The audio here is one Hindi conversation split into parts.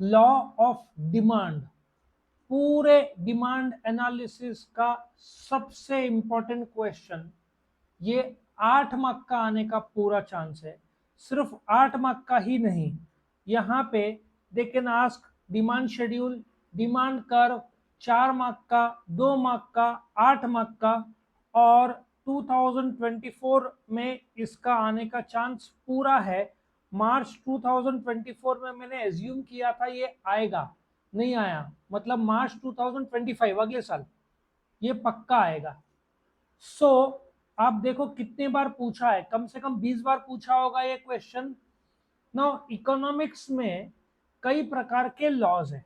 लॉ ऑफ डिमांड, पूरे डिमांड एनालिसिस का सबसे इंपॉर्टेंट क्वेश्चन, ये 8 मार्क का आने का पूरा चांस है। सिर्फ 8 मार्क का ही नहीं, यहाँ पे they can ask demand schedule, demand curve, 4 mark का, 2 मार्क का, 8 मार्क का, और 2024 में इसका आने का चांस पूरा है। मार्च 2024 में मैंने एज्यूम किया था ये आएगा, नहीं आया, मतलब मार्च 2025 अगले साल ये पक्का आएगा। सो आप देखो कितने बार पूछा है, कम से कम 20 बार पूछा होगा ये क्वेश्चन। नाउ इकोनॉमिक्स में कई प्रकार के लॉज हैं,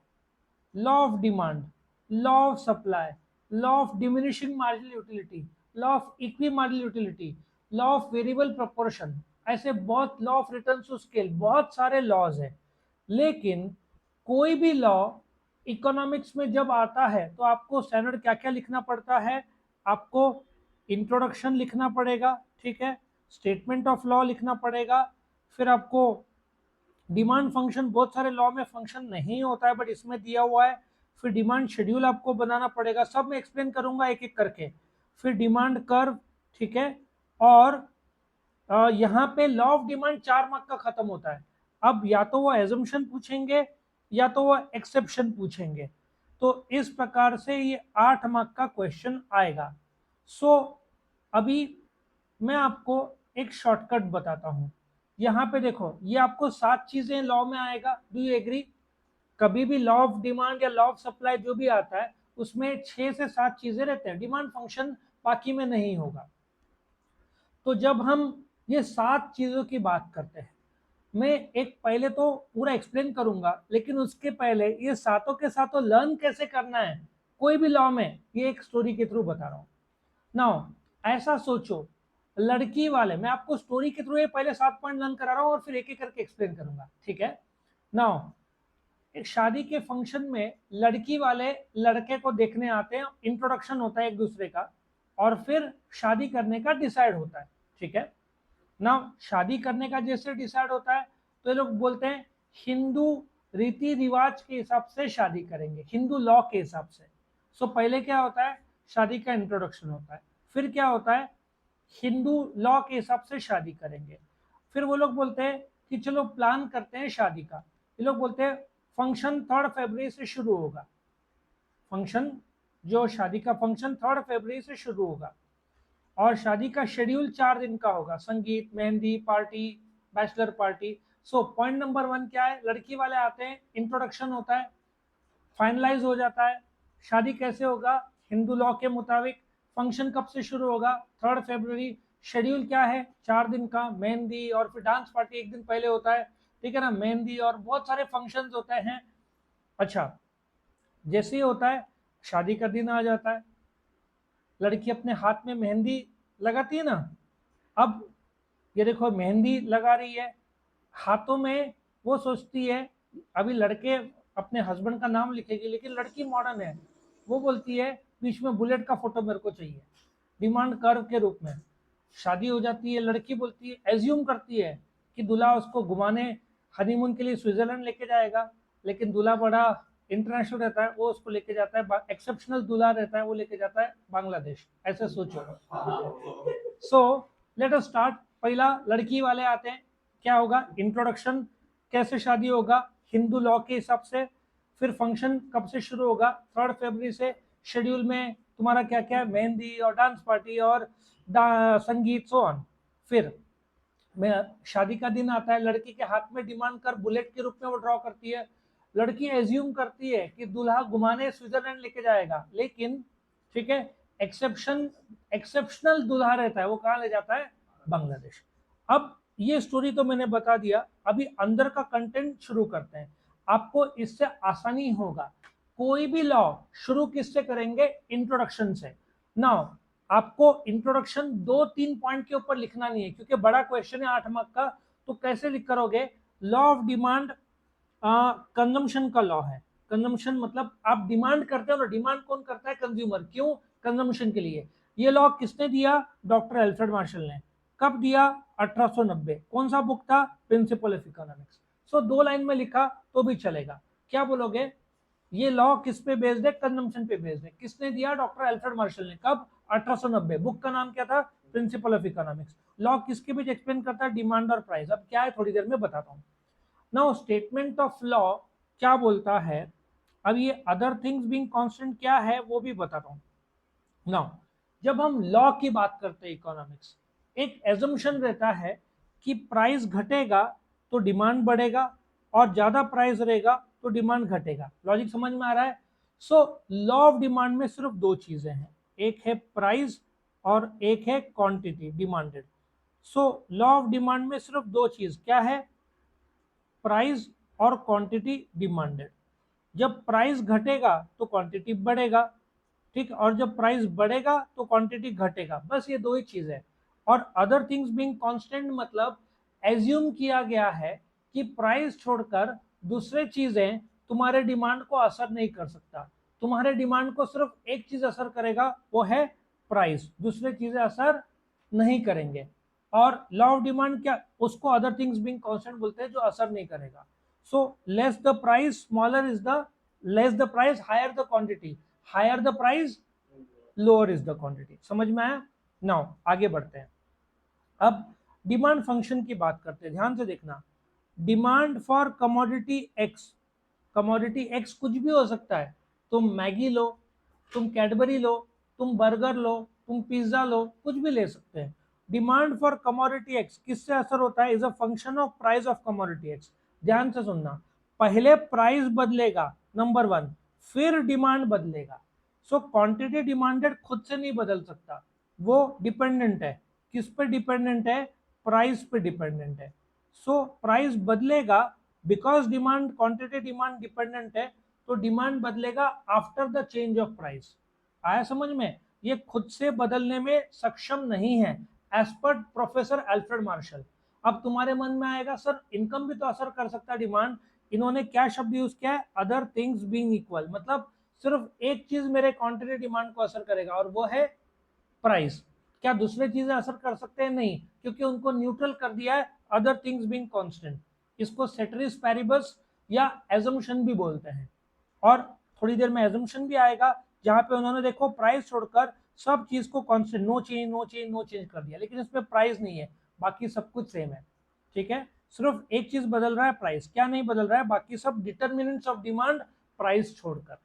law of demand, law of supply, law of diminishing marginal utility, law of equi marginal utility, law of variable proportion, ऐसे बहुत, law of return to scale, बहुत सारे लॉज हैं। लेकिन कोई भी लॉ इकोनॉमिक्स में जब आता है तो आपको स्टैंडर्ड क्या क्या लिखना पड़ता है, आपको इंट्रोडक्शन लिखना पड़ेगा, ठीक है, स्टेटमेंट ऑफ लॉ लिखना पड़ेगा, फिर आपको डिमांड फंक्शन, बहुत सारे लॉ में फंक्शन नहीं होता है बट इसमें दिया हुआ है, फिर डिमांड शेड्यूल आपको बनाना पड़ेगा, सब मैं एक्सप्लेन करूंगा एक एक करके, फिर डिमांड कर्व, ठीक है, और यहाँ पे लॉ ऑफ डिमांड 4 मार्क का खत्म होता है। अब या तो वो एजम्पशन पूछेंगे या तो वो एक्सेप्शन पूछेंगे, तो इस प्रकार से ये 8 मार्क का क्वेश्चन आएगा। सो अभी मैं आपको एक शॉर्टकट बताता हूँ। यहाँ पे देखो, ये आपको 7 चीजें लॉ में आएगा, डू यू एग्री? कभी भी लॉ ऑफ डिमांड या लॉ ऑफ सप्लाई जो भी आता है उसमें 6 से 7 चीजें रहते हैं, डिमांड फंक्शन बाकी में नहीं होगा। तो जब हम ये 7 चीजों की बात करते हैं, मैं एक पहले तो पूरा एक्सप्लेन करूंगा, लेकिन उसके पहले ये सातों के सातों लर्न कैसे करना है कोई भी लॉ में, ये एक स्टोरी के थ्रू बता रहा हूँ। नाउ ऐसा सोचो, लड़की वाले, मैं आपको स्टोरी के थ्रू ये पहले 7 पॉइंट लर्न करा रहा हूँ और फिर एक एक करके एक्सप्लेन करूंगा, ठीक है। नाउ एक शादी के फंक्शन में लड़की वाले लड़के को देखने आते हैं, इंट्रोडक्शन होता है एक दूसरे का, और फिर शादी करने का डिसाइड होता है, ठीक है ना। शादी करने का जैसे डिसाइड होता है तो ये लोग बोलते हैं हिंदू रीति रिवाज के हिसाब से शादी करेंगे, हिंदू लॉ के हिसाब से। सो पहले क्या होता है, शादी का इंट्रोडक्शन होता है, फिर क्या होता है, हिंदू लॉ के हिसाब से शादी करेंगे, फिर वो लोग बोलते हैं कि चलो प्लान करते हैं शादी का। ये लोग बोलते हैं फंक्शन 3 फरवरी से शुरू होगा, फंक्शन, जो शादी का फंक्शन 3 फरवरी से शुरू होगा, और शादी का शेड्यूल 4 दिन का होगा, संगीत, mehndi, party, bachelor party. So point number 1 क्या है, लड़की वाले आते हैं, इंट्रोडक्शन होता है, फाइनलाइज हो जाता है, शादी कैसे होगा, हिंदू लॉ के मुताबिक, फंक्शन कब से शुरू होगा, 3 फरवरी, शेड्यूल क्या है, 4 दिन का, मेहंदी, और फिर डांस पार्टी एक दिन पहले होता है, ठीक है ना, मेहंदी और बहुत सारे फंक्शंस होते हैं। अच्छा, जैसे ही होता है शादी का दिन आ जाता है, लड़की अपने हाथ में मेहंदी लगाती है ना, अब ये देखो मेहंदी लगा रही है हाथों में, वो सोचती है, अभी लड़के अपने हस्बैंड का नाम लिखेगी, लेकिन लड़की मॉडर्न है, वो बोलती है बीच में बुलेट का फोटो मेरे को चाहिए, डिमांड कर्व के रूप में। शादी हो जाती है, लड़की बोलती है, एज्यूम करती है कि दूल्हा उसको घुमाने हनीमून के लिए स्विट्जरलैंड लेके जाएगा, लेकिन दूल्हा बड़ा इंटरनेशनल रहता है, वो उसको लेके जाता है, एक्सेप्शनल दूल्हा रहता है, वो लेके जाता है बांग्लादेश, ऐसे सोचो। सो लेट अस स्टार्ट, पहला लड़की वाले आते हैं, क्या होगा, इंट्रोडक्शन, कैसे शादी होगा, हिंदू लॉ के हिसाब से, फिर फंक्शन कब से शुरू होगा, 3 फरवरी से, शेड्यूल में तुम्हारा क्या क्या, मेहंदी और डांस पार्टी और संगीत, सो ऑन। फिर में शादी का दिन आता है, लड़की के हाथ में डिमांड कर बुलेट के रूप में वो ड्रॉ करती है, लड़की एज्यूम करती है कि दूल्हा घुमाने स्विट्जरलैंड लेके जाएगा, लेकिन ठीक है, एक्सेप्शन, एक्सेप्शनल दूल्हा रहता है, वो कहाँ ले जाता है, बांग्लादेश। अब ये स्टोरी तो मैंने बता दिया, अभी अंदर का कंटेंट शुरू करते हैं, आपको इससे आसानी होगा। कोई भी लॉ शुरू किससे करेंगे, इंट्रोडक्शन से। नाउ आपको इंट्रोडक्शन 2-3 पॉइंट के ऊपर लिखना नहीं है, क्योंकि बड़ा क्वेश्चन है 8 मार्क का, तो कैसे लिख करोगे, लॉ ऑफ डिमांड कंजम्पशन का लॉ है। कंजम्पशन मतलब आप डिमांड करते हो ना, डिमांड कौन करता है, कंज्यूमर, क्यों, कंजम्पशन के लिए। ये लॉ किसने दिया, डॉक्टर एल्फ्रेड मार्शल ने। कब दिया, 1890। कौन सा बुक था, principle of economics. So 2 line में लिखा तो भी चलेगा, क्या बोलोगे? ये लॉ किस पे बेस्ड है? कंजम्पशन पे बेस्ड है। किसने दिया? डॉक्टर अल्फ्रेड मार्शल ने। कब? 1890। बुक का नाम क्या था? Principle of economics. लॉ किसके बीच एक्सप्लेन करता है? डिमांड और प्राइस। अब क्या है थोड़ी देर में बताता हूँ। नाउ स्टेटमेंट ऑफ लॉ क्या बोलता है? अब ये अदर थिंग्स बीइंग कांस्टेंट क्या है वो भी बताता हूँ। नाउ जब हम लॉ की बात करते हैं इकोनॉमिक्स, एक एजम्पशन रहता है कि प्राइस घटेगा तो डिमांड बढ़ेगा और ज्यादा प्राइस रहेगा तो डिमांड घटेगा। लॉजिक समझ में आ रहा है? सो लॉ ऑफ डिमांड में सिर्फ दो चीजें हैं, एक है प्राइस और एक है quantity demanded. So law of demand में सिर्फ दो चीज क्या है? प्राइस और क्वांटिटी डिमांडेड। जब प्राइस घटेगा तो क्वांटिटी बढ़ेगा, ठीक, और जब प्राइस बढ़ेगा तो क्वांटिटी घटेगा। बस ये दो ही चीज है। और अदर थिंग्स बीइंग कांस्टेंट मतलब एज्यूम किया गया है कि प्राइस छोड़कर दूसरे चीजें तुम्हारे डिमांड को असर नहीं कर सकता। तुम्हारे डिमांड को सिर्फ एक चीज असर करेगा, वो है प्राइस, दूसरे चीजें असर नहीं करेंगे। और लॉ ऑफ डिमांड क्या? उसको अदर थिंग्स बीइंग कांस्टेंट बोलते हैं, जो असर नहीं करेगा। So less the price smaller is the, less the price higher the quantity, higher the price lower is the quantity. समझ में आया? नाउ आगे बढ़ते हैं। अब डिमांड फंक्शन की बात करते हैं, ध्यान से देखना। Demand for commodity x, commodity x कुछ भी हो सकता है। तुम मैगी लो, तुम कैडबरी लो, तुम बर्गर लो, तुम पिज्जा लो, कुछ भी ले सकते हैं। डिमांड फॉर कमोडिटी एक्स किससे असर होता है? Is a function of price of commodity x. ध्यान से सुनना, पहले प्राइस बदलेगा नंबर वन, फिर डिमांड बदलेगा। सो क्वांटिटी डिमांडेड खुद से नहीं बदल सकता, वो डिपेंडेंट है। किस पे डिपेंडेंट है? प्राइस पे डिपेंडेंट है। सो प्राइस बदलेगा because demand, quantity demand dependent है, तो डिमांड बदलेगा after the change of price. आया समझ में? ये खुद से बदलने में सक्षम नहीं है as per professor Alfred Marshall. अब तुम्हारे मन में आएगा सर इनकम भी तो असर कर सकता है डिमांड। इन्होंने क्या शब्द यूज किया है? अदर थिंग्स बीइंग इक्वल, मतलब सिर्फ एक चीज मेरे क्वांटिटी डिमांड को असर करेगा और वो है प्राइस। क्या दूसरे चीजें असर कर सकते हैं? नहीं, क्योंकि उनको न्यूट्रल कर दिया है अदर थिंग्स बीइंग कांस्टेंट। इसको सेटरिस पैरिबस या एजम्पशन भी बोलते हैं। और थोड़ी देर में एजम्पशन भी आएगा जहां पे उन्होंने देखो प्राइस छोड़कर सब चीज को constant, no change no change no change कर दिया, लेकिन इसमें प्राइस नहीं है, बाकी सब कुछ सेम है। ठीक है, सिर्फ एक चीज बदल रहा है, प्राइस। क्या नहीं बदल रहा है? बाकी सब डिटर्मिनेंट्स ऑफ डिमांड प्राइस छोड़कर।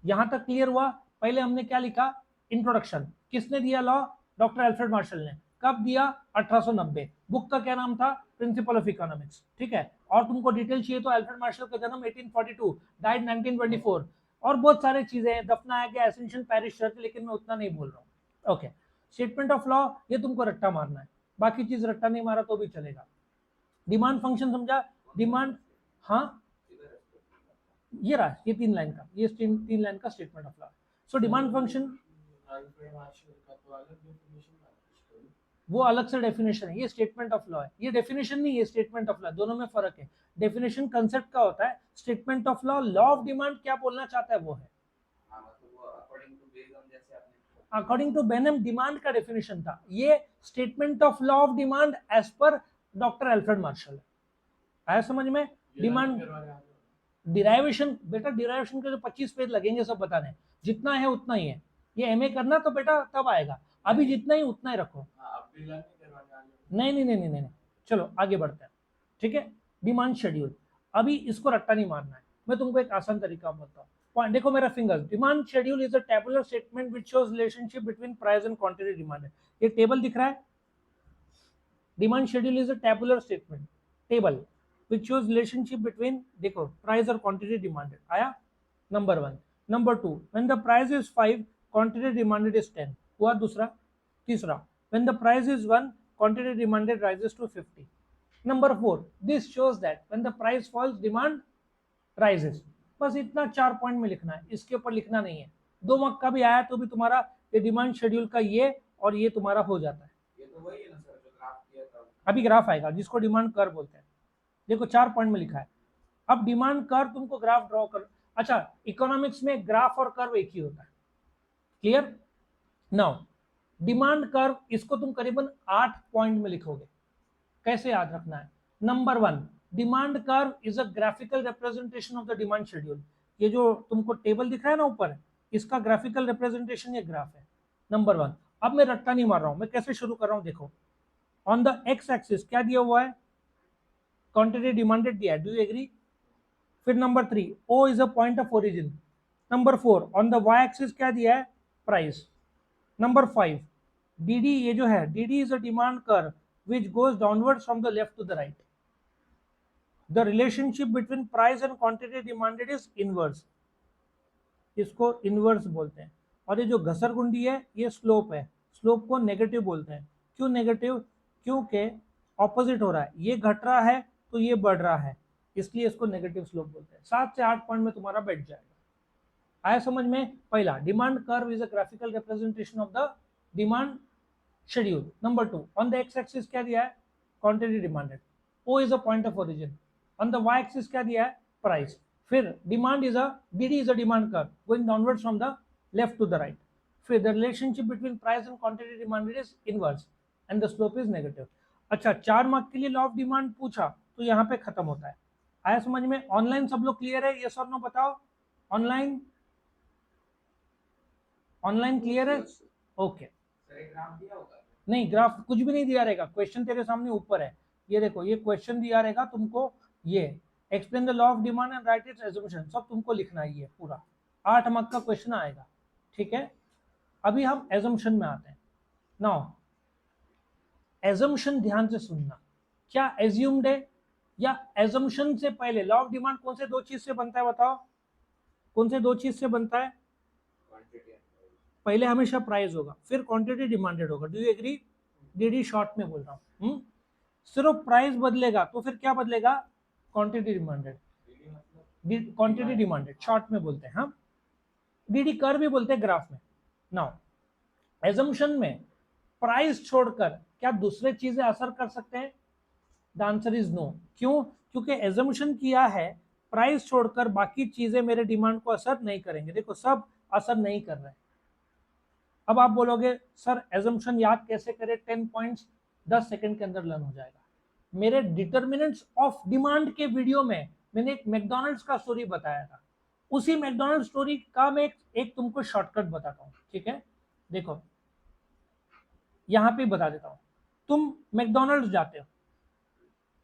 यहां तक क्लियर हुआ? पहले हमने क्या लिखा? इंट्रोडक्शन। किसने दिया लॉ? डॉक्टर अल्फ्रेड मार्शल ने। कब दिया? 1890। बुक का क्या नाम था? Principle of economics. ठीक है, और तुमको डिटेल चाहिए तो अल्फ्रेड मार्शल का जन्म 1842, डाइड 1924, और बहुत सारे चीजें हैं, दफनाया गया एसेंशियल पेरिस चर्च, लेकिन मैं उतना नहीं बोल रहा हूँ। ओके, स्टेटमेंट ऑफ लॉ ये तुमको रट्टा मारना है, बाकी चीज रट्टा नहीं मारा तो भी चलेगा। डिमांड फंक्शन समझा? डिमांड, हाँ ये रहा, ये 3 लाइन का, ये 3 लाइन का statement of law. So demand function वो अलग से डेफिनेशन है, ये स्टेटमेंट ऑफ लॉ है। ये डेफिनेशन नहीं, ये स्टेटमेंट ऑफ लॉ, दोनों में फर्क है। डेफिनेशन कंसेप्ट का होता है, statement of law, law of demand क्या बोलना चाहता है वो है। अकॉर्डिंग टू बेनम डिमांड का डेफिनेशन था, ये statement of law of demand as per doctor Alfred Marshall. आया समझ में? डिमांड डिराइवेशन, बेटा डिराइवेशन के जो 25 पेज लगेंगे सब बताने, जितना है उतना ही है। ये एमए करना तो बेटा तब आएगा, अभी जितना ही उतना ही रखो। नहीं नहीं नहीं नहीं नहीं, चलो आगे बढ़ते हैं। ठीक है, डिमांड शेड्यूल, अभी इसको रट्टा नहीं मारना है, मैं तुमको एक आसान तरीका बताता हूँ। देखो मेरा finger, demand schedule is a tabular statement which shows relationship between price and quantity demanded. ये टेबल दिख रहा है, demand schedule is a tabular statement, table which shows relationship between, देखो price और quantity demanded आया, number 1। Number 2, when the price is 5 quantity demanded is 10 हुआ दूसरा। तीसरा, when the price is 1 quantity demanded rises to 50। Number 4, this shows that when the price falls demand rises। बस इतना 4 पॉइंट में लिखना है, इसके ऊपर लिखना नहीं है। 2 मार्क का भी आया तो भी तुम्हारा ये डिमांड शेड्यूल का ये और ये तुम्हारा हो जाता है। ये तो वही है ना सर जो ग्राफ किया था, अभी ग्राफ आएगा जिसको डिमांड कर्व बोलते हैं। देखो 4 पॉइंट में लिखा है। अब डिमांड कर्व तुमको ग्राफ ड्रॉ कर, अच्छा इकोनॉमिक्स में ग्राफ और कर्व एक ही होता है, क्लियर? नाउ डिमांड कर्व इसको तुम करीबन 8 पॉइंट में लिखोगे। कैसे याद रखना है? Number 1, demand curve is a graphical representation of the demand schedule. ये जो तुमको टेबल दिख रहा है ना ऊपर, इसका ग्राफिकल रिप्रेजेंटेशन ये ग्राफ है, नंबर 1। अब मैं रट्टा नहीं मार रहा हूं, मैं कैसे शुरू कर रहा हूं देखो। ऑन द एक्स एक्सिस क्या दिया हुआ है, क्वांटिटी डिमांडेड दिया है, डू यू एग्री। फिर number 3, O is a point of origin. Number 4, on the Y axis क्या दिया है, प्राइस। नंबर 5, डी ये जो है, D is a demand curve which goes downwards from the left to the right. The relationship between price and quantity demanded is inverse, इसको इनवर्स बोलते हैं। और ये जो घसरगुंडी है ये स्लोप है, स्लोप को नेगेटिव बोलते हैं। क्यों नेगेटिव, क्योंकि ऑपोजिट हो रहा है, ये घट रहा है तो ये बढ़ रहा है, इसलिए इसको नेगेटिव स्लोप बोलते हैं। 7 से 8 पॉइंट में तुम्हारा बैठ जाएगा। आया समझ में। पहला, demand curve is a graphical representation of the demand schedule. Number 2, on the X axis क्या दिया है, quantity demanded, O is a point of origin. On the Y axis क्या दिया है, प्राइस। फिर demand is a D is a demand curve going downwards from the left to the right. फिर the relationship between price and quantity demanded is inverse and the slope is negative. अच्छा, 4 मार्क के लिए लॉ ऑफ डिमांड पूछा तो यहाँ पे खत्म होता है। आया समझ में। ऑनलाइन सब लोग क्लियर है, यस और नो बताओ। ऑनलाइन, ऑनलाइन क्लियर है, ओके। नहीं, ग्राफ कुछ भी नहीं दिया रहेगा, क्वेश्चन तेरे सामने ऊपर है, ये देखो, ये क्वेश्चन दिया रहेगा तुमको, ये explain the law of demand and right it's assumption, सब तुमको लिखना है, ये पूरा 8 मार्क का क्वेश्चन आएगा, ठीक है। अभी हम एजम्पशन में आते हैं। नाउ एजम्पशन ध्यान से सुनना, क्या एज्यूम्ड है या एजम्पशन से पहले लॉ ऑफ डिमांड कौन से 2 चीज से बनता है, बताओ कौन से 2 चीज से बनता है। पहले हमेशा प्राइस होगा, फिर क्वांटिटी डिमांडेड होगा, do you agree. D short में बोल रहा हूँ। सिर्फ प्राइस बदलेगा तो फिर क्या बदलेगा, quantity demanded, quantity demanded short में बोलते हैं। हाँ, डी कर भी बोलते हैं ग्राफ में। नाउ एजम्पशन में प्राइस छोड़कर क्या दूसरे चीजें असर कर सकते हैं, द आंसर इज नो। क्यों, क्योंकि एजम्पशन किया है प्राइस छोड़कर बाकी चीजें मेरे डिमांड को असर नहीं करेंगे। देखो, सब असर नहीं कर रहे हैं। अब आप बोलोगे सर एजम्पशन याद कैसे करें, 10 पॉइंट्स 10 सेकंड के अंदर लर्न हो जाएगा। मेरे डिटर्मिनेंट्स ऑफ डिमांड के वीडियो में मैंने एक मैकडॉनल्ड्स का स्टोरी बताया था, उसी मैकडॉनल्ड्स स्टोरी का मैं एक तुमको शॉर्टकट बताता हूँ, ठीक है। देखो यहाँ पे बता देता हूँ, तुम मैकडॉनल्ड्स जाते हो,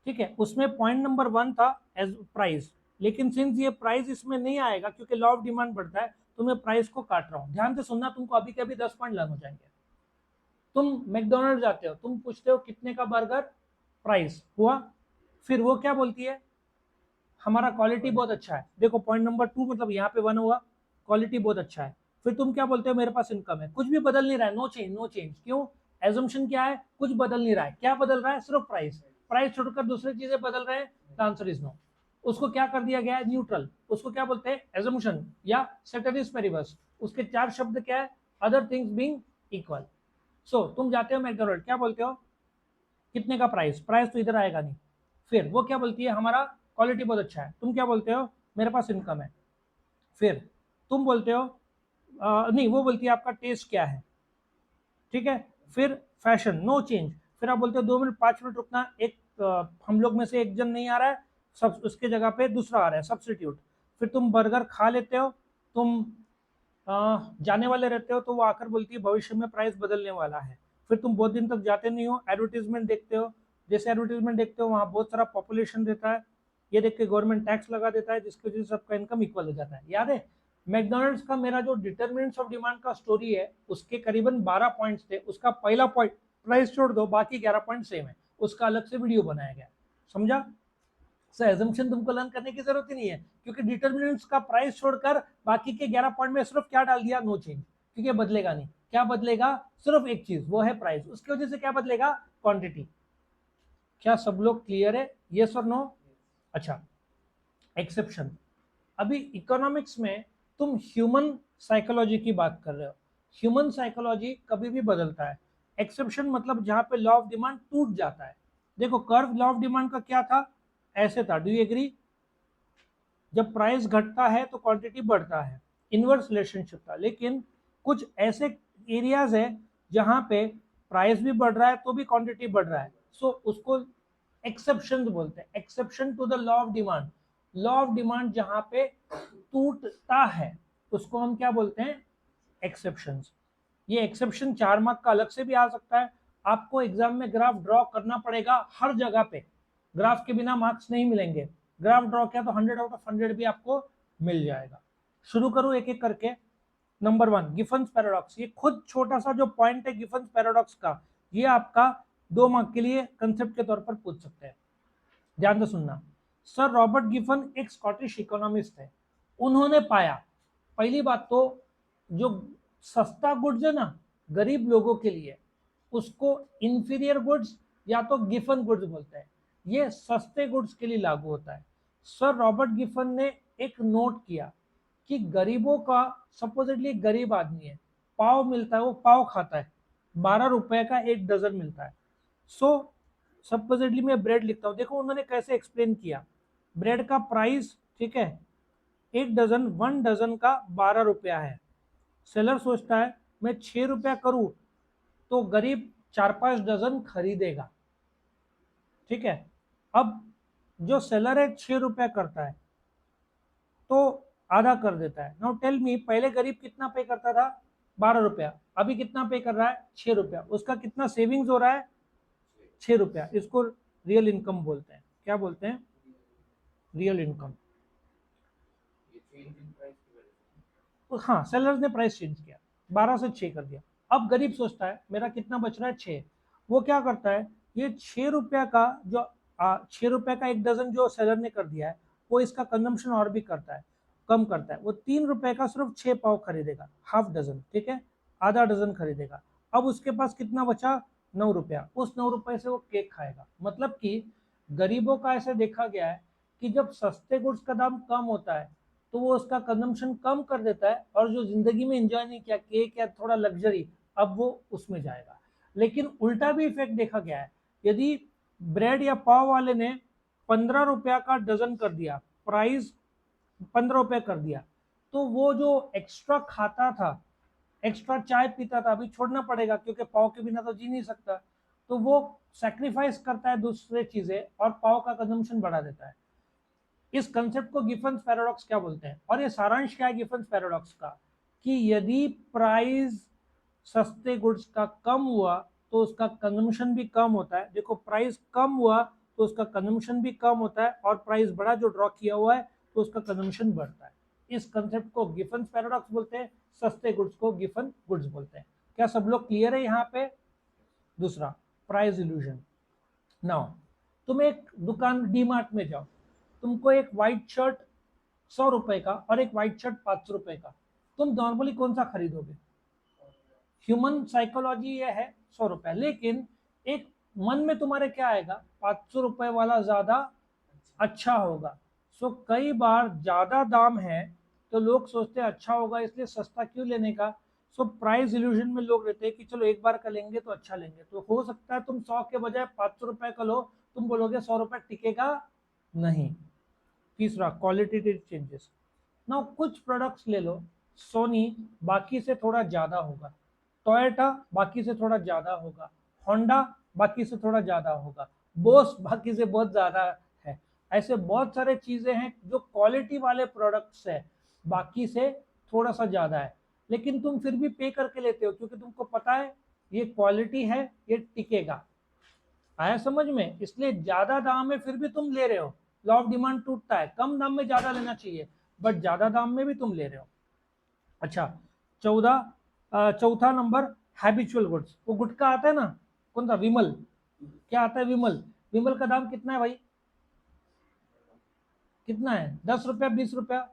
ठीक है, उसमें पॉइंट नंबर 1 था एज प्राइस, लेकिन सिंस ये प्राइस इसमें नहीं आएगा क्योंकि लॉ ऑफ डिमांड बढ़ता है, तो मैं प्राइस को काट रहा हूँ। ध्यान से सुनना, तुमको अभी के अभी 10 पॉइंट लर्न हो जाएंगे। तुम मैकडॉनल्ड जाते हो, तुम पूछते हो कितने का बर्गर, प्राइस हुआ, फिर वो क्या बोलती है, हमारा क्वालिटी बहुत अच्छा है। देखो पॉइंट नंबर 2 मतलब यहाँ पे 1 हुआ, क्वालिटी बहुत अच्छा है। फिर तुम क्या बोलते हो, मेरे पास इनकम है, कुछ भी बदल नहीं रहा है, नो चेंज नो चेंज। क्यों, एजम्पशन क्या है, कुछ बदल नहीं रहा है। क्या बदल रहा है, सिर्फ प्राइस, प्राइस छोड़कर दूसरी चीजें बदल रहे हैं, द आंसर इज नो। उसको क्या कर दिया गया है, न्यूट्रल, उसको क्या बोलते हैं, एजम्पशन या सेटरिस पेरिबस। उसके 4 शब्द क्या है, अदर थिंग्स बीइंग इक्वल। सो तुम जाते हो मैकडॉनल्ड, क्या बोलते हो, कितने का प्राइस, प्राइस तो इधर आएगा नहीं। फिर वो क्या बोलती है, हमारा क्वालिटी बहुत अच्छा है। तुम क्या बोलते हो, मेरे पास इनकम है। फिर तुम बोलते हो नहीं, वो बोलती है आपका टेस्ट क्या है, ठीक है। फिर फैशन, नो चेंज। फिर आप बोलते हो 2 मिनट 5 मिनट रुकना, एक हम लोग में से एक जन नहीं आ रहा है, सब उसके जगह पे दूसरा आ रहा है, सब्स्टिट्यूट। फिर तुम बर्गर खा लेते हो, तुम जाने वाले रहते हो, तो वो आकर बोलती है भविष्य में प्राइस बदलने वाला है। फिर तुम बहुत दिन तक जाते नहीं हो, एडवर्टीजमेंट देखते हो, जैसे एडवर्टीजमेंट देखते हो वहाँ बहुत सारा पॉपुलेशन रहता है, ये देख के गवर्नमेंट टैक्स लगा देता है, जिसकी वजह से सबका इनकम इक्वल हो जाता है। याद है मैकडॉनल्ड्स का मेरा जो डिटर्मिनेंट्स ऑफ डिमांड का स्टोरी है, उसके करीबन 12 पॉइंट्स थे। उसका पहला पॉइंट प्राइस छोड़ दो, बाकी 11 पॉइंट सेम है, उसका अलग से वीडियो बनाया गया, समझा। सो एजम्पशन तुमको लर्न करने की जरूरत ही नहीं है, क्योंकि डिटर्मिनेंट्स का प्राइस छोड़कर बाकी के 11 पॉइंट में सिर्फ क्या डाल दिया, नो चेंज, क्योंकि बदलेगा नहीं। क्या बदलेगा, सिर्फ एक चीज, वो है प्राइस, उसकी वजह से क्या बदलेगा, क्वांटिटी। क्या सब लोग क्लियर है, यस और नो। अच्छा, एक्सेप्शन, अभी इकोनॉमिक्स में तुम ह्यूमन साइकोलॉजी की बात कर रहे हो, ह्यूमन साइकोलॉजी कभी भी बदलता है। एक्सेप्शन मतलब जहां पे लॉ ऑफ डिमांड टूट जाता है। देखो कर्व लॉ ऑफ डिमांड का क्या था, ऐसे था, डू यू एग्री। जब प्राइस घटता है तो क्वांटिटी बढ़ता है, इनवर्स रिलेशनशिप था। लेकिन कुछ ऐसे एरियाज है जहां पे प्राइस भी बढ़ रहा है तो भी क्वांटिटी बढ़ रहा है, सो उसको एक्सेप्शन बोलते हैं, exception to the law of demand. Law of demand जहां पे टूटता है उसको हम क्या बोलते हैं, एक्सेप्शंस। ये एक्सेप्शन 4 मार्क का अलग से भी आ सकता है। आपको एग्जाम में ग्राफ ड्रॉ करना पड़ेगा हर जगह पे, ग्राफ के बिना मार्क्स नहीं मिलेंगे। ग्राफ ड्रॉ किया तो 100 आउट ऑफ 100 भी आपको मिल जाएगा। शुरू करूं एक एक करके। Number 1 Giffen's paradox. ये खुद छोटा सा जो पॉइंट है गिफन्स पैराडॉक्स का, ये आपका 2 मार्क के लिए कंसेप्ट के तौर पर पूछ सकते हैं। ध्यान से सुनना। सर रॉबर्ट गिफन एक स्कॉटिश इकोनॉमिस्ट है। उन्होंने पाया, पहली बात तो जो सस्ता गुड्स है ना गरीब लोगों के लिए, उसको इंफीरियर गुड्स या तो गिफन गुड्स बोलते हैं। ये सस्ते गुड्स के लिए लागू होता है। सर रॉबर्ट गिफन ने एक नोट किया कि गरीबों का, सपोजिटली गरीब आदमी है, पाव मिलता है, वो पाव खाता है, 12 रुपए का एक डजन मिलता है। सो सपोजिटली मैं ब्रेड लिखता हूँ, देखो उन्होंने कैसे एक्सप्लेन किया। ब्रेड का प्राइस, ठीक है, एक डजन, 1 डजन का 12 रुपया है। सेलर सोचता है मैं 6 रुपया करूं तो गरीब 4-5 डजन खरीदेगा, ठीक है। अब जो सेलर है 6 रुपया करता है तो आधा कर देता है। नाउ टेल मी, पहले गरीब कितना पे करता था, 12 रुपया, अभी कितना पे कर रहा है, 6 रुपया। उसका कितना सेविंग्स हो रहा है, 6 रुपया। इसको रियल इनकम बोलते हैं। क्या बोलते हैं, रियल इनकम। हाँ, सेलर्स ने प्राइस चेंज किया, 12 से 6 कर दिया। अब गरीब सोचता है मेरा कितना बच रहा है, 6। वो क्या करता है, ये 6 रुपया का जो 6 रुपया का एक डजन जो सेलर ने कर दिया है, वो इसका कंजम्पशन और भी करता है, कम करता है। वो 3 रुपए का सिर्फ 6 पाव खरीदेगा, हाफ डजन, ठीक है, आधा डजन खरीदेगा। अब उसके पास कितना बचा, 9 रुपया। उस 9 रुपए से वो केक खाएगा। मतलब कि गरीबों का ऐसे देखा गया है कि जब सस्ते गुड्स का दाम कम होता है तो वो उसका कंजम्पशन कम कर देता है, और जो जिंदगी में एंजॉय नहीं किया, केक या थोड़ा लग्जरी, अब वो उसमें जाएगा। लेकिन उल्टा भी इफेक्ट देखा गया है। यदि ब्रेड या पाव वाले ने 15 रुपया का डजन कर दिया, प्राइस 15 रुपया कर दिया, तो वो जो एक्स्ट्रा खाता था, एक्स्ट्रा चाय पीता था, अभी छोड़ना पड़ेगा क्योंकि पाव के बिना तो जी नहीं सकता, तो वो सैक्रिफाइस करता है दूसरे चीजें और पाव का कंजम्पशन बढ़ा देता है। इस कंसेप्ट को गिफन्स पैराडॉक्स क्या बोलते हैं। और ये सारांश क्या है गिफन्स पैराडॉक्स का, कि यदि प्राइस सस्ते गुड्स का कम हुआ तो उसका कंजम्पशन भी कम होता है। देखो प्राइस कम हुआ तो उसका कंजम्पशन भी कम होता है, और प्राइस बढ़ा जो ड्रॉ किया हुआ है तो उसका कंजम्पशन बढ़ता है। इस कंसेप्ट को गिफन्स पैराडॉक्स बोलते हैं, सस्ते गुड्स को गिफन गुड्स बोलते हैं। क्या सब लोग क्लियर है यहाँ पे। दूसरा, प्राइस इल्यूजन। नाउ तुम एक दुकान डीमार्ट में जाओ, तुमको एक व्हाइट शर्ट 100 रुपए का और एक व्हाइट शर्ट 500 रुपए का, तुम नॉर्मली कौन सा खरीदोगे। ह्यूमन साइकोलॉजी ये है 100 रुपए, लेकिन एक मन में तुम्हारे क्या आएगा, 500 रुपए वाला ज्यादा अच्छा होगा। सो कई बार ज्यादा दाम है तो लोग सोचते हैं अच्छा होगा, इसलिए सस्ता क्यों लेने का। सो प्राइस इल्यूजन में लोग रहते हैं कि चलो एक बार का लेंगे तो अच्छा लेंगे। तो हो सकता है तुम 100 के बजाय 500 रुपए का लो, तुम बोलोगे 100 रुपए टिकेगा नहीं। तीसरा, क्वालिटेटिव चेंजेस। ना कुछ प्रोडक्ट्स ले लो, सोनी बाकी से थोड़ा ज्यादा होगा, टोयोटा बाकी से थोड़ा ज्यादा होगा, होंडा बाकी से थोड़ा ज्यादा होगा, बोस बाकी से बहुत ज्यादा है। ऐसे बहुत सारे चीजें हैं जो क्वालिटी वाले प्रोडक्ट्स है, बाकी से थोड़ा सा ज्यादा है, लेकिन तुम फिर भी पे करके लेते हो क्योंकि तुमको पता है ये क्वालिटी है, ये टिकेगा। आया समझ में, इसलिए ज्यादा दाम है फिर भी तुम ले रहे हो। लॉ ऑफ डिमांड टूटता है, कम दाम में ज्यादा लेना चाहिए, बट ज्यादा दाम में भी तुम ले रहे हो। अच्छा, 14 चौथा नंबर, हैबिचुअल गुड्स। वो गुटखा आता है ना, कौन सा, विमल, क्या आता है विमल। विमल का दाम कितना है भाई, कितना है, 10 रुपया, 20 रुपया,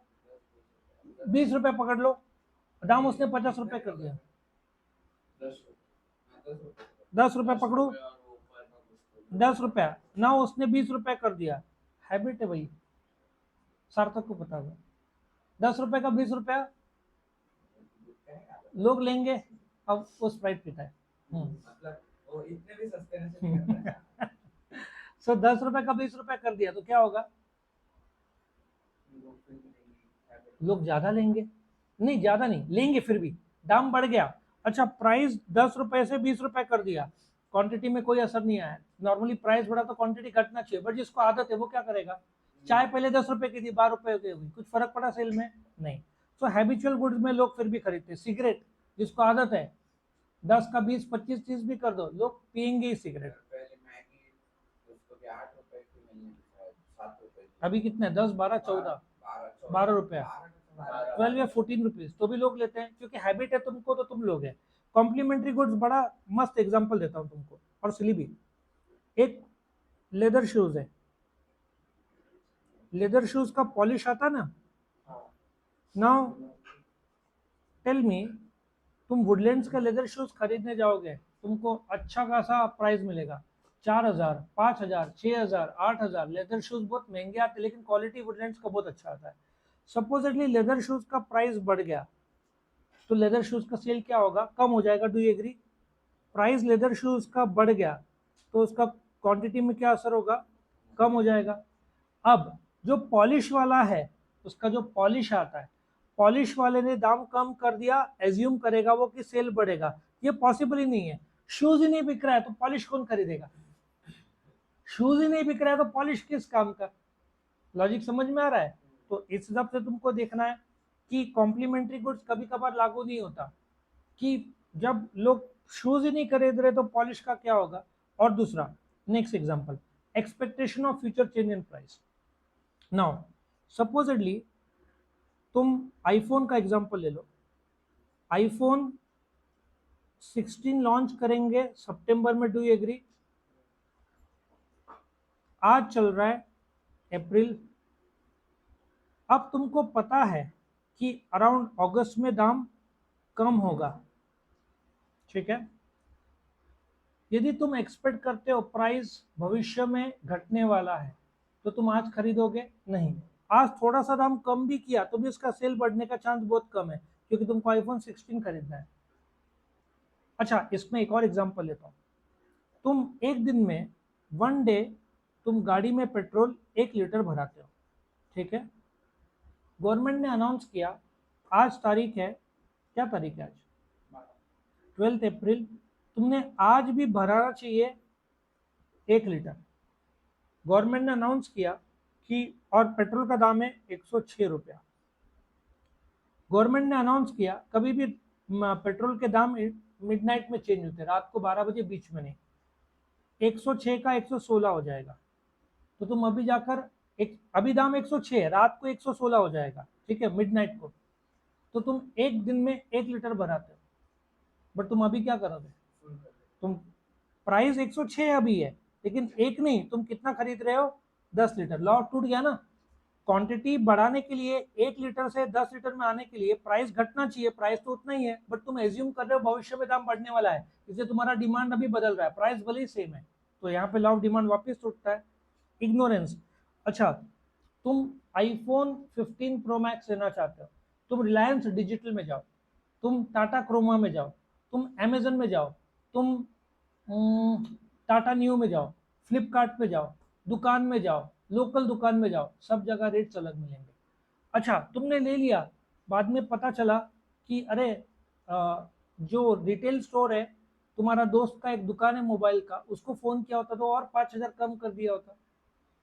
20 रुपया पकड़ लो, दाम उसने 50 रुपया कर दिया। 10 रुपया पकड़ो, 10 रुपया ना, उसने 20 रुपया कर दिया। हैबिट है भाई, सार्थक को पता होगा। 10 रुपए का 20 रुपया लोग लेंगे, अब वो स्प्राइट पीता है। मतलब वो इतने भी सस्ते नहीं करता है। सो 10 रुपए का 20 रुपया कर दिया तो क्या होगा, लोग ज्यादा लेंगे, नहीं ज्यादा नहीं लेंगे, फिर भी दाम बढ़ गया। अच्छा, प्राइस 10 रुपए से 20 रुपए कर दिया, क्वांटिटी में कोई असर नहीं आया, नॉर्मली प्राइस बढ़ा तो क्वांटिटी घटना चाहिए, बट जिसको आदत है वो क्या करेगा, चाय पहले 10 रुपए की थी 12 रुपए की हुई, कुछ फर्क पड़ा सेल में, नहीं। तो हैबिचुअल गुड्स में लोग फिर भी खरीदते हैं। सिगरेट जिसको आदत है 10 का 20 25 30 भी कर दो, लोग पियेंगे ही सिगरेट। अभी कितने 10 12 14 12 रुपया 12 या 14 रुपीज, तो भी लोग लेते हैं क्योंकि हैबिट है तुमको, तो तुम लोग है। कॉम्प्लीमेंट्री गुड्स बड़ा मस्त एग्जांपल देता हूं तुमको, और सिली भी। एक लेदर शूज है, लेदर शूज का पॉलिश आता ना, नाउ टेल मी, तुम वुडलैंड्स का लेदर शूज खरीदने जाओगे, तुमको अच्छा खासा प्राइस मिलेगा, 4000 5000 6000 8000। लेदर शूज बहुत महंगे आते हैं, लेकिन क्वालिटी वुडलैंड्स का बहुत अच्छा आता है। सपोजिटली लेदर शूज का प्राइस बढ़ गया, तो लेदर शूज का सेल क्या होगा, कम हो जाएगा। Do you agree? Price leather shoes का बढ़ गया तो उसका क्वांटिटी में क्या असर होगा, कम हो जाएगा। अब जो पॉलिश वाला है, उसका जो पॉलिश आता है, पॉलिश वाले ने दाम कम कर दिया, एज्यूम करेगा वो कि सेल बढ़ेगा, ये पॉसिबल ही नहीं है। शूज ही नहीं बिक रहा है तो पॉलिश कौन खरीदेगा, शूज ही नहीं बिक रहा है तो पॉलिश किस काम का। लॉजिक समझ में आ रहा है? तो इस हिसाब से तुमको देखना है कि कॉम्प्लीमेंट्री गुड्स कभी कभार लागू नहीं होता, कि जब लोग शूज ही नहीं खरीद रहे तो पॉलिश का क्या होगा। और दूसरा, next example, expectation of future change in price. Now supposedly तुम आईफोन का एग्जांपल ले लो, आईफोन 16 लॉन्च करेंगे सितंबर में। डू यू एग्री? आज चल रहा है अप्रैल, अब तुमको पता है कि अराउंड अगस्त में दाम कम होगा, ठीक है। यदि तुम एक्सपेक्ट करते हो प्राइस भविष्य में घटने वाला है, तो तुम आज खरीदोगे नहीं। आज थोड़ा सा दाम कम भी किया तो भी उसका सेल बढ़ने का चांस बहुत कम है, क्योंकि तुमको आईफोन 16 खरीदना है। अच्छा, इसमें एक और एग्जांपल लेता हूँ। तुम एक दिन में, वन डे, तुम गाड़ी में पेट्रोल 1 लीटर भराते हो, ठीक है। गवर्नमेंट ने अनाउंस किया, आज तारीख है, क्या तारीख है आज, 12 अप्रैल, तुमने आज भी भराना चाहिए 1 लीटर। गवर्नमेंट ने अनाउंस किया कि, और पेट्रोल का दाम है 106 रुपया। गवर्नमेंट ने अनाउंस किया, कभी भी पेट्रोल के दाम मिडनाइट में चेंज होते हैं, रात को 12 बजे बीच में नहीं। 106 का 116 हो जाएगा, तो तुम अभी जाकर अभी दाम 106 है, रात को 116 हो जाएगा, ठीक है, मिडनाइट को। तो तुम एक दिन में 1 लीटर भराते हो, बट तुम अभी क्या करोगे, तुम प्राइस 106 अभी है, लेकिन एक नहीं, तुम कितना खरीद रहे हो, 10 लीटर। लॉ टूट गया ना। क्वांटिटी बढ़ाने के लिए 1 लीटर से 10 लीटर में आने के लिए प्राइस घटना चाहिए, प्राइस तो उतना ही है, बट तुम एज्यूम कर रहे हो भविष्य में दाम बढ़ने वाला है, इसलिए तुम्हारा डिमांड अभी बदल रहा है, प्राइस भले ही सेम है, तो यहाँ पे लॉ ऑफ डिमांड वापस टूटता है। इग्नोरेंस। अच्छा, तुम आईफोन 15 प्रो मैक्स लेना चाहते हो, तुम रिलायंस डिजिटल में जाओ, तुम टाटा क्रोमा में जाओ, तुम अमेजन में जाओ, तुम टाटा न्यू में जाओ, फ्लिपकार्ट पे जाओ, दुकान में जाओ, लोकल दुकान में जाओ, सब जगह रेट्स अलग मिलेंगे। अच्छा, तुमने ले लिया, बाद में पता चला कि अरे जो रिटेल स्टोर है, तुम्हारा दोस्त का एक दुकान है मोबाइल का, उसको फ़ोन किया होता तो और 5000 कम कर दिया होता।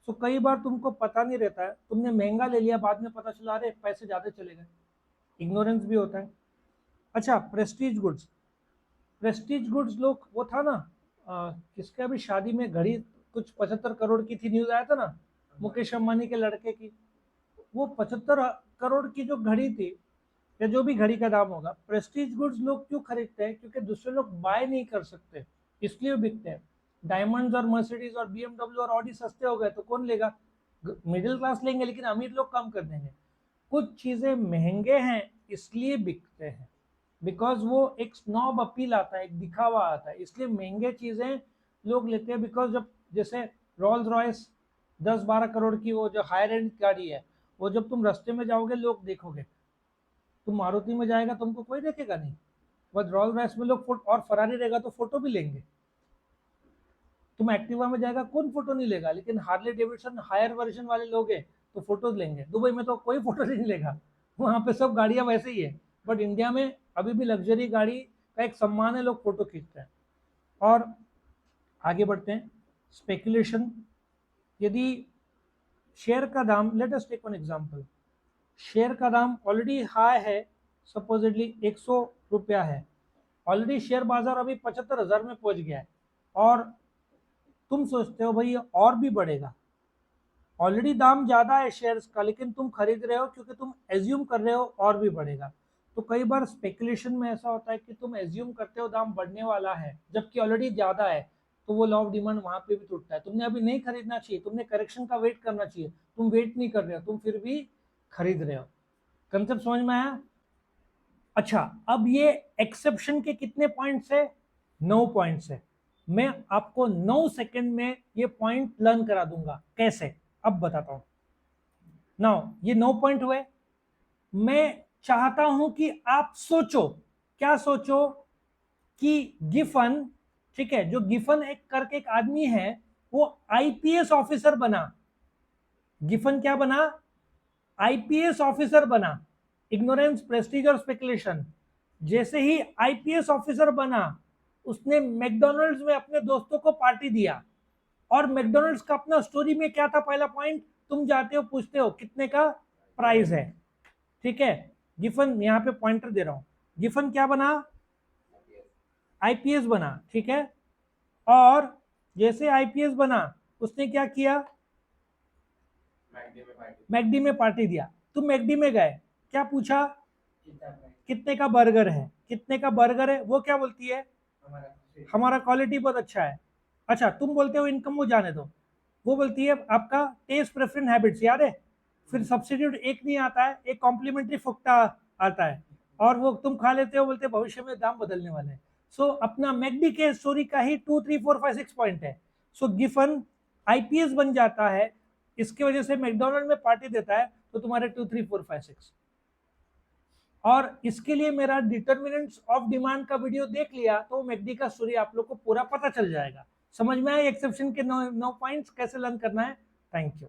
तो कई बार तुमको पता नहीं रहता है, तुमने महंगा ले लिया, बाद में पता चला अरे पैसे ज़्यादा चले गए, इग्नोरेंस भी होता है। अच्छा, प्रेस्टीज गुड्स। प्रेस्टीज गुड्स लोग, वो था ना किसके अभी शादी में घड़ी कुछ 75 करोड़ की थी, न्यूज़ आया था ना, मुकेश अंबानी के लड़के की। वो 75 करोड़ की जो घड़ी थी, या जो भी घड़ी का दाम होगा, प्रेस्टीज गुड्स लोग क्यों खरीदते हैं, क्योंकि दूसरे लोग बाय नहीं कर सकते, इसलिए बिकते हैं। डायमंड्स और मर्सिडीज और बीएमडब्ल्यू और ऑडी सस्ते हो गए तो कौन लेगा, मिडिल क्लास लेंगे, लेकिन अमीर लोग कम कर देंगे। कुछ चीजें महंगे हैं इसलिए बिकते हैं, बिकॉज वो एक स्नॉब अपील आता है, एक दिखावा आता है, इसलिए महंगे चीजें लोग लेते हैं। बिकॉज जब, जैसे रोल्स रॉयस 10-12 करोड़ की वो जो हायर एंड गाड़ी है, वो जब तुम रास्ते में जाओगे लोग देखोगे, तुम मारुति में जाएगा तुमको कोई देखेगा नहीं, बट रोल्स रॉयस में लोग और फरारी रहेगा तो फोटो भी लेंगे। तुम एक्टिवा में जाएगा कौन फोटो नहीं लेगा, लेकिन हार्ले डेविडसन हायर वर्जन वाले लोग हैं तो फोटोज लेंगे। दुबई में तो कोई फोटो नहीं लेगा, वहाँ पे सब गाड़ियाँ वैसे ही है, बट इंडिया में अभी भी लग्जरी गाड़ी का एक सम्मान है, लोग फोटो खींचते हैं। और आगे बढ़ते हैं। स्पेकुलेशन, यदि शेयर का दाम, let us take one example, share का दाम ऑलरेडी हाई है, सपोजिटली 100 रुपया है, ऑलरेडी शेयर बाजार अभी 75,000 में पहुंच गया है, और तुम सोचते हो भाई ये और भी बढ़ेगा, ऑलरेडी दाम ज्यादा है शेयर्स का, लेकिन तुम खरीद रहे हो क्योंकि तुम एज्यूम कर रहे हो और भी बढ़ेगा। तो कई बार स्पेकुलेशन में ऐसा होता है कि तुम एज्यूम करते हो दाम बढ़ने वाला है जबकि ऑलरेडी ज्यादा है, तो वो लॉ ऑफ डिमांड वहां पे भी टूटता है। तुमने अभी नहीं खरीदना चाहिए, तुमने करेक्शन का वेट करना चाहिए, तुम वेट नहीं कर रहे हो, तुम फिर भी खरीद रहे हो। कंसेप्ट समझ में आया? अच्छा, अब ये एक्सेप्शन के कितने पॉइंट्स है? 9 पॉइंट्स है। मैं आपको 9 सेकंड में ये पॉइंट लर्न करा दूंगा। कैसे? अब बताता हूं। नाउ ये 9 पॉइंट हुए। मैं चाहता हूं कि आप सोचो, क्या सोचो कि गिफन, ठीक है, जो गिफन एक करके एक आदमी है, वो आईपीएस ऑफिसर बना। गिफन क्या बना? आईपीएस ऑफिसर बना। इग्नोरेंस, प्रेस्टीज और स्पेकुलेशन। जैसे ही आईपीएस ऑफिसर बना, उसने मैकडॉनल्ड्स में अपने दोस्तों को पार्टी दिया, और मैकडॉनल्ड्स का अपना स्टोरी में क्या था? पहला पॉइंट, तुम जाते हो पूछते हो कितने का प्राइस है, ठीक है। गिफन, यहां पे पॉइंटर दे रहा हूं, गिफन क्या बना? आईपीएस बना, ठीक है। और जैसे आईपीएस बना, उसने क्या किया? मैकडी में पार्टी दिया। तुम मैकडी में गए, क्या पूछा? कितने का बर्गर है? कितने का बर्गर है? वो क्या बोलती है? हमारा क्वालिटी बहुत अच्छा है। अच्छा, तुम बोलते हो इनकम वो जाने दो, वो बोलती है आपका टेस्ट प्रेफरेंस हैबिट्स, याद है? फिर सब्सिट्यूट एक नहीं आता है, एक कॉम्प्लीमेंट्री फुकटा आता है, और वो तुम खा लेते हो, बोलते भविष्य में दाम बदलने वाले हैं। सो अपना मैकडी के स्टोरी का ही 2 3 4 5 6 पॉइंट है। सो गिफन आईपीएस बन जाता है, इसकी वजह से मैकडोनल्ड में पार्टी देता है, तो तुम्हारे 2 3 4 5 6। और इसके लिए मेरा डिटर्मिनेंट्स ऑफ डिमांड का वीडियो देख लिया तो मैकडी का स्टोरी आप लोग को पूरा पता चल जाएगा। समझ में आया एक्सेप्शन के 9 पॉइंट्स कैसे लर्न करना है? Thank you.